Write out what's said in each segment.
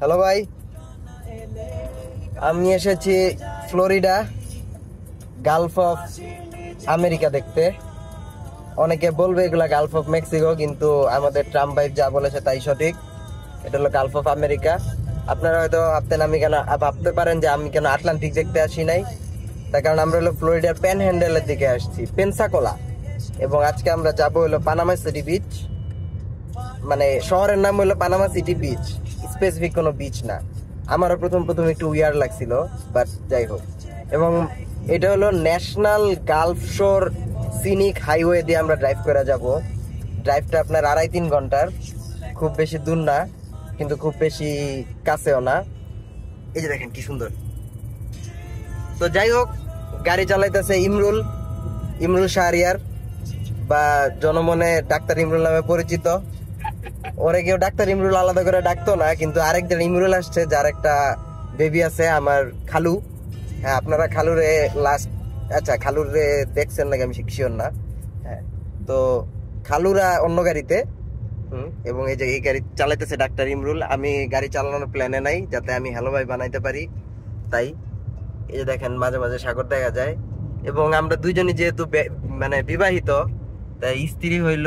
Hello ভাই, আমি এসেছি ফ্লোরিডা, গালফ অফ আমেরিকা দেখতে। অনেকে বলবে এগুলা গালফ অফ মেক্সিকো, কিন্তু আমাদের ট্রাম্প ভাই যা বলেছে তাই সঠিক। এটা হলো গালফ অফ আমেরিকা। আপনারা হয়তো ভাবতে পারেন যে আমি কেন আটলান্টিক দেখতে আসি নাই। তার কারণ আমরা হলো ফ্লোরিডার প্যান হ্যান্ডেলের দিকে আসছি, পেনসাকোলা। এবং আজকে আমরা যাবো হলো পানামা সিটি বিচ। মানে শহরের নাম হলো পানামা সিটি বিচ, স্পেসিফিক কোনো বিচ না। আমারও প্রথম একটু উইয়ার লাগছিল, বাট যাই হোক। এবং এটা হলো ন্যাশনাল গালফ শোর সিনিক হাইওয়ে দিয়ে আমরা ড্রাইভ করে যাব। ড্রাইভটা আপনার 2.5-3 ঘন্টার, খুব বেশি দূর না কিন্তু খুব বেশি কাছেও না। এই যে দেখেন কি সুন্দর। তো যাই হোক, গাড়ি চালাইতেছে ইমরুল শাহরিয়ার, বা জনমনে ডাক্তার ইমরুল নামে পরিচিত। ওরে কেউ ডাক্তার ইমরুল আলাদা করে ডাকতো না, কিন্তু আরেকজন ইমরুল আসছে, যার একটা বেবি আছে, আমার খালু। হ্যাঁ, আপনারা খালুরে খালুরে দেখছেন নাকি আমি শিওর না। হ্যাঁ, তো খালুরা অন্য গাড়িতে, এবং এই যে এই গাড়ি চালাইতেছে ডাক্তার ইমরুল। আমি গাড়ি চালানোর প্ল্যানে নাই, যাতে আমি হ্যালো ভাই বানাইতে পারি। তাই এই যে দেখেন মাঝে মাঝে সাগর দেখা যায়। এবং আমরা দুইজনই যেহেতু মানে বিবাহিত, তাই স্ত্রী হইল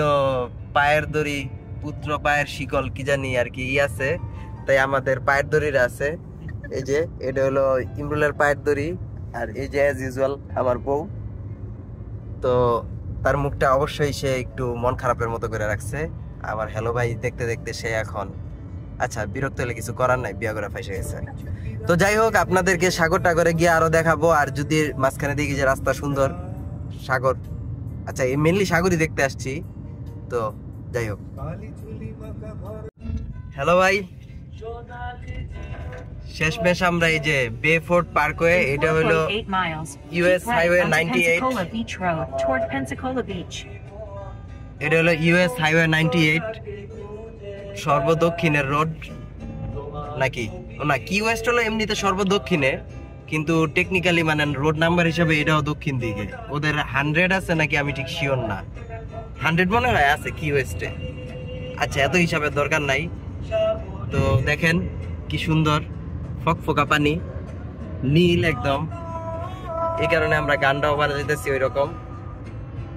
পায়ের দড়ি, পুত্র পায়ের শিকল, কি জানি আর কি আছে। তাই আমাদের পায়ের দড়িরা আছে। এই যে এটা হলো ইমরুলের পায়ের দড়ি, আর এই যে অ্যাজ ইউজুয়াল আমার বউ। তো তার মুখটা অবশ্যই সে একটু মন খারাপের মতো করে রাখছে আমার হ্যালো ভাই দেখতে দেখতে। সে এখন বিরক্ত হলে কিছু করার নাই, বিয়া করে ফাইসে গেছে। তো যাই হোক, আপনাদেরকে সাগর টাগরে গিয়ে আরো দেখাবো। আর যদি মাঝখানে দেখি যে রাস্তা সুন্দর, সাগর, এই মেনলি সাগরই দেখতে আসছি। তো যাই হোক, হ্যালো ভাই, শেষমেশ আমরা এই যে বেফোর্ট পার্কওয়ে, এটা হলো ইউএস হাইওয়ে 98। এটা হলো ইউএস হাইওয়ে 98, সর্বদক্ষিণের রোড নাকি না, কি ওয়েস্ট হলো এমনিতে সর্বদক্ষিণে, কিন্তু টেকনিক্যালি মানে রোড নাম্বার হিসাবে এটাও দক্ষিণ দিকে। ওদের 100 আছে নাকি আমি ঠিক শিওর না, 100 মনে হয় আছে কি ওয়েস্টে। এত হিসাবের দরকার নাই। তো দেখেন কি সুন্দর ফকফকা পানি, নীল একদম। এই কারণে আমরা গানটাও বাজাইতেছি ওই রকম।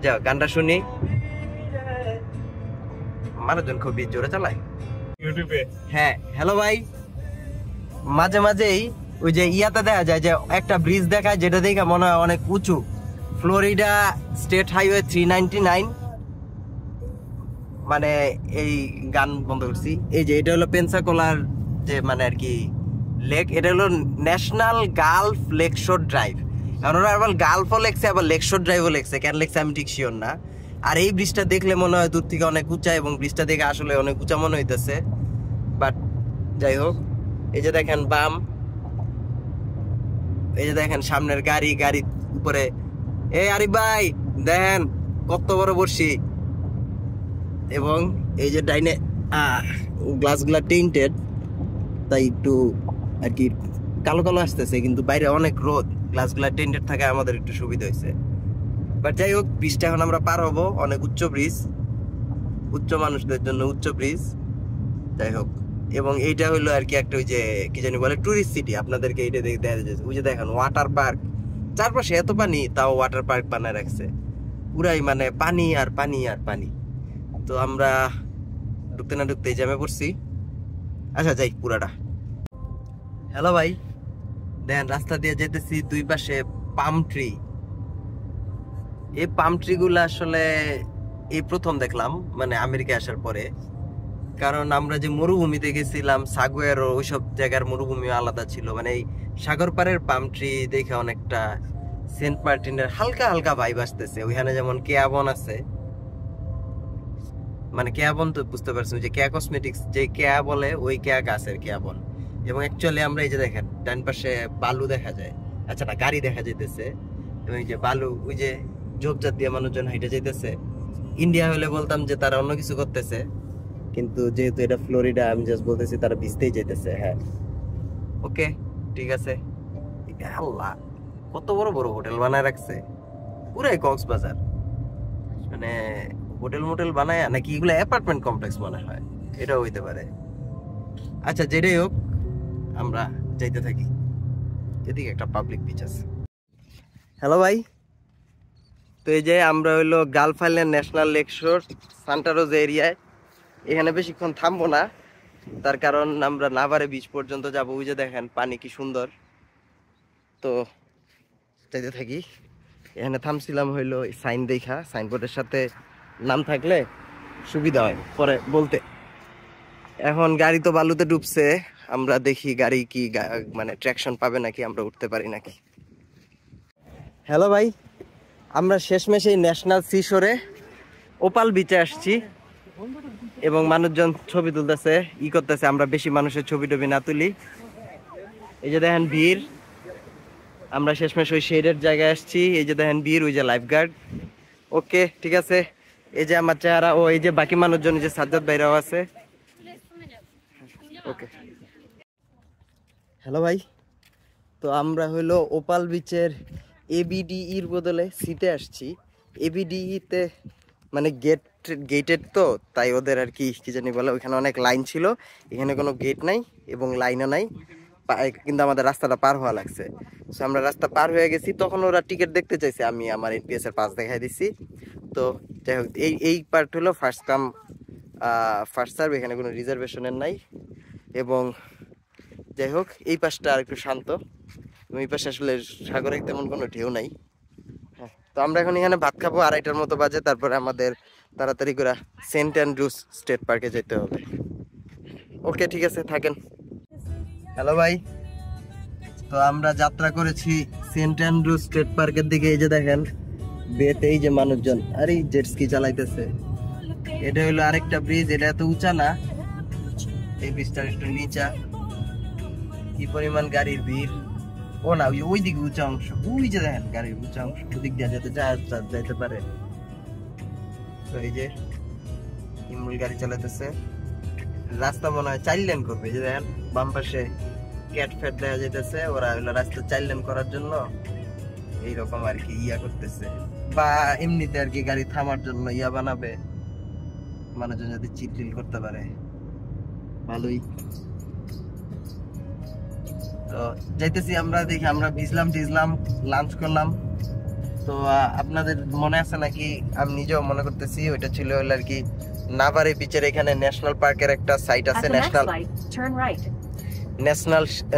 যাও গানটা শুনি। মানুষজন খুবই জোরে চালায় ইউটিউবে। হ্যাঁ, হ্যালো ভাই, মাঝে মাঝেই ওই যে ইয়াতে দেখা যায় যে একটা ব্রিজ দেখায়, যেটা দেখে মনে হয় অনেক উঁচু। Florida state highway 399। মানে এই গান বন্ধ করছি। এই যে এটা হলো পেনসাকোলার যে মানে আর কি লেক, এটা হলো ন্যাশনাল গালফ লেক শোর ড্রাইভ। আবার গালফও লেখছে, আবার লেক শোর ড্রাইভও লেখছে, কেন লেখছে আমি ঠিক শিওর না। আর এই ব্রিজটা দেখলে মনে হয় দূর থেকে অনেক উঁচা, এবং ব্রিজটা দেখে আসলে অনেক উঁচা মনে হইতেছে। বাট যাই হোক, এই যে দেখেন বাম, এই যে দেখেন সামনের গাড়ির উপরে। এই আরিফ ভাই দেখেন কত বড় বর্ষি। এবং এই যে ডাইনে গ্লাসগুলা টিন্টেড, তাই একটু আর কি কালো কালো আসতেছে, কিন্তু বাইরে অনেক রোদ, গ্লাসগুলা টিন্টেড থাকে, আমাদের একটু সুবিধা হয়েছে। বাট যাই হোক, ব্রিজটা এখন আমরা পার হবো। অনেক উচ্চ ব্রিজ, উচ্চ মানুষদের জন্য উচ্চ ব্রিজ। যাই হোক, এবং এইটা হলো আর কি একটা ওই যে কি জানি বলে টুরিস্ট সিটি। আপনাদেরকে এইটা দেখা যাচ্ছে, ওই যে দেখেন ওয়াটার পার্ক, চারপাশে এত পানি, তাও ওয়াটার পার্ক বানায় রাখছে। পুরাই মানে পানি আর পানি আর পানি। তো আমরা ঢুকতে না ঢুকতে জ্যামে পড়ছি। যাই পুরাটা। হ্যালো ভাই, দেখেন রাস্তা দিয়ে যেতেছি, দুই পাশে পাম ট্রি। এই পাম ট্রি গুলা আসলে এই প্রথম দেখলাম, মানে আমেরিকা আসার পরে। কারণ আমরা যে মরুভূমিতে গেছিলাম, সাগুয়েরো, ওইসব জায়গার মরুভূমি আলাদা ছিল। মানে এই সাগর পাড়ের পাম ট্রি দেখে অনেকটা সেন্ট মার্টিনের হালকা হালকা ভাইব আসতেছে। ওইখানে যেমন কেয়া বন আছে, মানে কেয়া বন তো বুঝতে পারছেন, যে কেয়া কসমেটিক্স যে কেয়া বলে, ওই কেয়া গাছের কেয়া বন। এবং অ্যাকচুয়ালি আমরা এই যে দেখেন ডান পাশে বালু দেখা যায়, না গাড়ি দেখা যাইতেছে, এবং এই যে বালু, ওই যে ঝোপঝাড় দিয়ে মানুষজন হেঁটে যাইতেছে। ইন্ডিয়া হলে বলতাম যে তারা অন্য কিছু করতেছে, কিন্তু যেহেতু এটা ফ্লোরিডা, আমি জাস্ট বলতেছি তারা ভিজতেই যাইতেছে। হ্যাঁ, ওকে, ঠিক আছে। আল্লাহ, কত বড় বড় হোটেল বানায় রাখছে, পুরাই কক্সবাজার। মানে হোটেল মোটেল বানায় নাকি এগুলো অ্যাপার্টমেন্ট কমপ্লেক্স মনে হয়, এটাও হইতে পারে। যেটাই হোক, আমরা যাইতে থাকি। এদিকে একটা পাবলিক বিচ আছে। হ্যালো ভাই, তো এই যে আমরা হইলো গালফ আইল্যান্ড ন্যাশনাল লেক শোর সান্টা রোজ এরিয়ায়। এখানে বেশিক্ষণ থামবো না, তার কারণ আমরা নাভারে বিচ পর্যন্ত যাবো। ওই যে দেখেন পানি কি সুন্দর, তো যাইতে থাকি। এখানে থামছিলাম হইলো সাইন দেখা, সাইনবোর্ডের সাথে নাম থাকলে সুবিধা হয় পরে বলতে। এখন গাড়ি তো বালুতে ডুবছে, আমরা দেখি গাড়ি কি মানে ট্র্যাকশন পাবে নাকি, আমরা উঠতে পারি নাকি। হ্যালো ভাই, আমরা শেষমেশ এই ন্যাশনাল সি শোরে ওপাল বিচে আসছি এবং মানুষজন ছবি তুলতেছে, করতেছে। আমরা বেশি মানুষের ছবি টবি না তুলি। এই যে দেখেন ভিড়, আমরা শেষমেশ ওই শেডের জায়গায় আসছি। এই যে দেখেন ভিড়, ওই যে লাইফ গার্ড। ওকে ঠিক আছে, এই যে আমার চেহারা, ও এই যে বাকি মানুষজন, এই যে সাজ্জাদ ভাইরাও আছে। ওকে হ্যালো ভাই, তো আমরা হইলো ওপাল বিচের এবিডিইর বদলে সিতে আসছি। এবিডিইতে মানে গেটেড তো, তাই ওদের আর কি জানি বলে, ওইখানে অনেক লাইন ছিল। এখানে কোনো গেট নাই এবং লাইনও নাই, কিন্তু আমাদের রাস্তাটা পার হওয়া লাগছে। সো আমরা রাস্তা পার হয়ে গেছি, তখন ওরা টিকিট দেখতে চাইছে, আমি আমার এনপিএস এর পাস দেখাই দিছি। তো যাই হোক, এই পার্ট হলো ফার্স্ট কাম ফার্স্ট সার্ভ, এখানে কোনো রিজার্ভেশনের নাই। এবং যাই হোক, এই পাশটা আর একটু শান্ত, এই পাশে আসলে সাগরে তেমন কোনো ঢেউ নাই। হ্যাঁ, তো আমরা এখন এখানে ভাত খাবো, 2:30টার মতো বাজে। তারপরে আমাদের তাড়াতাড়ি করে সেন্ট অ্যান্ড্রুজ স্টেট পার্কে যেতে হবে। ওকে ঠিক আছে, থাকেন। হ্যালো ভাই, তো আমরা যাত্রা করেছি সেন্ট অ্যান্ড্রুজ স্টেট পার্কের দিকে। এই যে দেখেন বেতে এই যে মানুষজন, আরে জেট স্কি চালাইতেছে। এটা হলো আরেকটা ব্রিজ, এটা এত উঁচা না, এই ব্রিজটা একটু নিচা। কি পরিমাণ গাড়ির ভিড়! ও না, ওই দিকে উঁচা অংশ, ওই যে দেখেন গাড়ির উঁচা অংশ, ওদিক দিয়ে যাতে যাইতে পারে। তো এই যে ইমরুল গাড়ি চালাইতেছে। রাস্তা মনে হয় 4 লেন করবে। এই যে দেখেন বাম পাশে ক্যাট ফ্যাট দেখা যাইতেছে, ওরা হলো রাস্তা 4 লেন করার জন্য এইরকম আর কি করতেছে, বা এমনিতে আর কি গাড়ি থামার জন্য বানাবে, মানুষজন যাতে চিটচিল করতে পারে। ভালোই। তো যাইতেছি আমরা, দেখি আমরা ভিজলাম লাঞ্চ করলাম। তো আপনাদের মনে আছে নাকি, আমি নিজেও মনে করতেছি, ওইটা ছিল হলো আর কি নাভারে বিচের এখানে ন্যাশনাল পার্কের একটা সাইট আছে,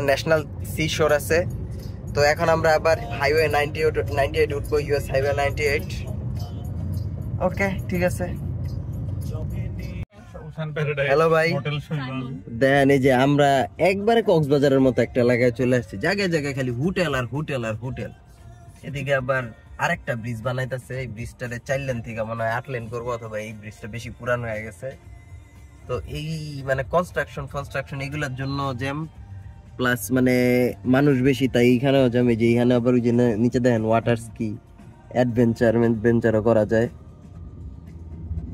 ন্যাশনাল সি শোর আছে। তো এখন আমরা আবার হাইওয়ে 98 উঠবো, ইউএস হাইওয়ে 98। ওকে ঠিক আছে। হ্যালো ভাই, দেখেন এই যে আমরা একবারে কক্সবাজারের মতো একটা এলাকায় চলে আসছি। জায়গায় জায়গায় খালি হোটেল আর হোটেল আর হোটেল। এদিকে আবার আরেকটা ব্রিজ বানাইতেছে, এই ব্রিজটারে 4 লেন থেকে মনে হয় 8 লেন করবো, অথবা এই ব্রিজটা বেশি পুরানো হয়ে গেছে। তো এই মানে কনস্ট্রাকশন এগুলোর জন্য জ্যাম, প্লাস মানে মানুষ বেশি, তাই এইখানেও জ্যাম। এই যে এইখানে আবার ওই যে নিচে দেখেন ওয়াটার স্কি অ্যাডভেঞ্চারও করা যায়।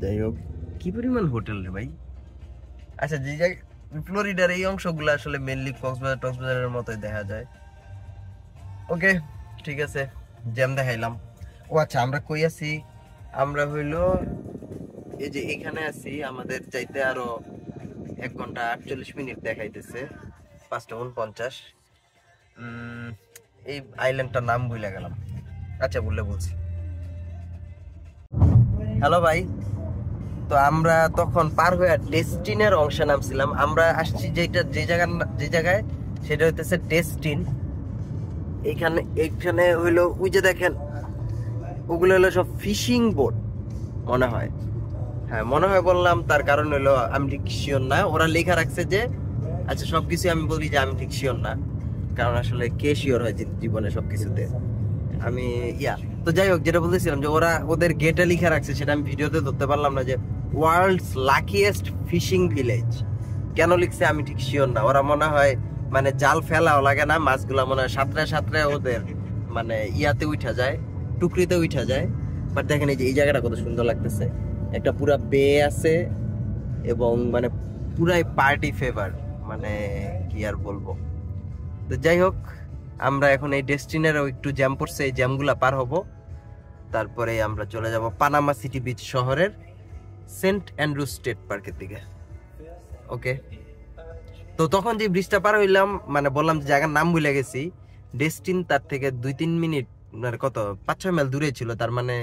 যাই হোক, কি পরিমাণ হোটেল রে ভাই! আচ্ছা, যে জায়গায় ফ্লোরিডার এই অংশগুলো আসলে মেনলি কক্সবাজারের মতোই দেখা যায়। ওকে ঠিক আছে, জ্যাম দেখাইলাম। ও আচ্ছা, আমরা কই আছি? আমরা হইলো এই যে এখানে আছি, আমাদের যাইতে আরো 1 ঘন্টা 48 মিনিট দেখাইতেছে, 5:49। এই আইল্যান্ডটার নাম ভুলে গেলাম। আচ্ছা বলছি। হ্যালো ভাই, তো আমরা তখন পার হয়ে ডেস্টিনের অংশে নামছিলাম। আমরা আসছি যে জায়গায় সেটা হইতেছে ডেস্টিন। এইখানে হইলো ওই যে দেখেন, ওগুলো হলো সব ফিশিং বোট মনে হয়। হ্যাঁ মনে হয় বললাম, তার কারণ হলো আমি ঠিক শিওর না। ওরা লেখা রাখছে যে, আচ্ছা সবকিছু আমি বলি যে আমি ঠিক শিওর না, কারণ আসলে কে শিওর হয় জীবনে সবকিছুতে। আমি তো যাই হোক, যেটা বলতেছিলাম যে ওদের গেটে লিখা রাখছে, সেটা আমি ভিডিওতে ধরতে পারলাম না, যে ওয়ার্ল্ডস লাকিয়েস্ট ফিশিং ভিলেজ। কেন লিখছে আমি ঠিক শিওর না। ওরা মনে হয় মানে জাল ফেলাও লাগে না, মাছগুলা মনে হয় সাঁতরে ওদের মানে উঠা যায়, টুকরিতে উঠা যায়। বাট দেখেন এই যে এই জায়গাটা কত সুন্দর লাগতেছে, একটা পুরা বে আছে এবং মানে পুরাই পার্টি ফেভার, মানে কি আর বলবো। তো যাই হোক, আমরা এখন এই ডেস্টিনেরও একটু জ্যাম পড়ছে, এই জ্যামগুলা পার হব, তারপরে আমরা চলে যাব পানামা সিটি বিচ শহরের সেন্ট অ্যান্ড্রুজ স্টেট পার্কের দিকে। ওকে তো তখন যে ব্রিজটা পার হইলাম, মানে বললাম যে জায়গার নাম ভুলে গেছি, ডেস্টিন তার থেকে 2-3 মিনিট মানে কত 5-6 মাইল দূরে ছিল, তার মানে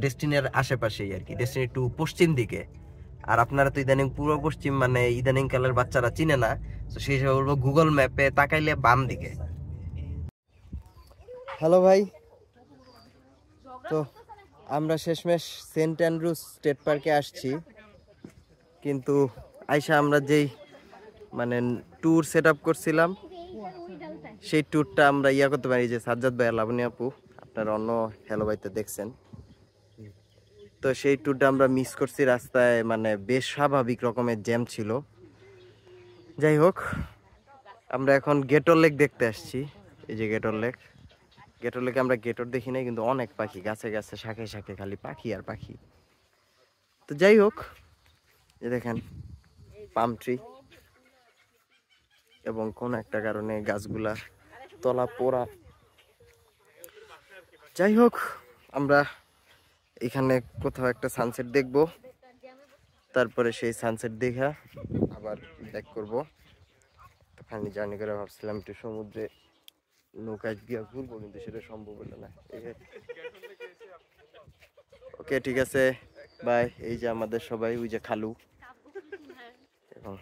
ডেস্টিনের আশেপাশেই আর কি, ডেস্টিনি একটু পশ্চিম দিকে। আর আপনারা তো ইদানিং পূর্ব পশ্চিম মানে ইদানিং কালের বাচ্চারা চিনে না, তো সেই হিসাবে বলবো গুগল ম্যাপে তাকাইলে বাম দিকে। হ্যালো ভাই, তো আমরা শেষমেশ সেন্ট অ্যান্ড্রুজ স্টেট পার্কে আসছি, কিন্তু আইসা আমরা যেই মানে ট্যুর সেট আপ করছিলাম সেই ট্যুরটা আমরা করতে পারি। যে সাজ্জাদ ভাই, লাবণী আপু, আপনারা অন্য হ্যালো ভাইতে দেখছেন, তো সেই ট্যুরটা আমরা মিস করছি রাস্তায়, মানে বেশ স্বাভাবিক রকমের জ্যাম ছিল। যাই হোক, আমরা এখন গেটর লেক দেখতে আসছি। এই যে গেটর লেক, গেটর লেকে আমরা গেটর দেখি নাই, কিন্তু অনেক পাখি, গাছে গাছে শাখে শাখে খালি পাখি আর পাখি। তো যাই হোক, এই দেখেন পাম ট্রি, এবং কোন একটা কারণে গাছগুলা তলা পোড়া। যাই হোক, আমরা এখানে কোথাও একটা সানসেট দেখব, তারপরে সেই সানসেট দেখা আবার ব্যাক করব। ওখানে জার্নি করে ভাবছিলাম একটু সমুদ্রে নৌকায় গিয়ে ঘুরবো, কিন্তু সেটা সম্ভব হলো না। ওকে, ঠিক আছে, বাই। এই যে আমাদের সবাই, ওই যে খালু এবং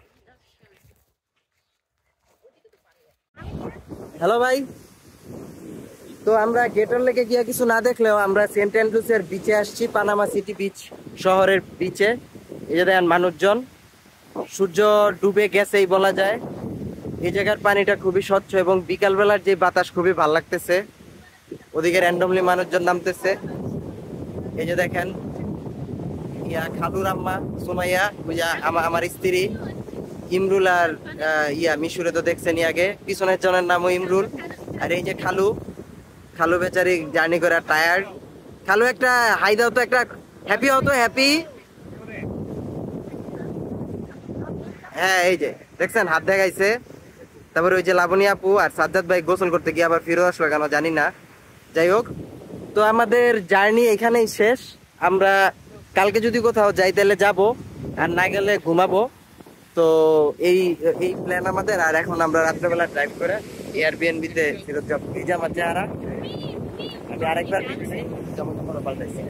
হ্যালো ভাই। তো আমরা গেটর লেকে গিয়ে কিছু না দেখলেও আমরা সেন্ট অ্যান্ড্রুজের বিচে আসছি, পানামা সিটি বিচ শহরের বিচে। এই যে দেখেন মানুষজন, সূর্য ডুবে গেছেই বলা যায়। এই জায়গার পানিটা খুবই স্বচ্ছ এবং বিকালবেলার যে বাতাস খুবই ভালো লাগতেছে। ওদিকে র্যান্ডমলি মানুষজন নামতেছে। এই যে দেখেন খালুর আম্মা সুমাইয়া, আমার স্ত্রী ইমরুল, আর মিশুরে তো দেখছেন আগে, পিছনের জনের নামও ইমরুল। আর এই যে খালু, খালু বেচারি জার্নি করে টায়ার্ড। খালু একটা হাই দাও তো, একটা হ্যাপি হতো, হ্যাপি। হ্যাঁ, এই যে দেখছেন হাত দেখাইছে। তারপরে ওই যে লাবণী আপু আর সাজ্জাদ ভাই গোসল করতে গিয়ে আবার ফিরে আসলো কেন জানি না। যাই হোক, তো আমাদের জার্নি এখানেই শেষ। আমরা কালকে যদি কোথাও যাই তাহলে যাবো, আর না গেলে ঘুমাবো। তো এই প্ল্যান আমাদের। আর এখন আমরা রাত্রেবেলা ড্রাইভ করে এয়ারবিএনবি তে ফেরত যাবো। এই যে আমার চেহারা, আমি আরেকবার যেমন পাল্টাইছি।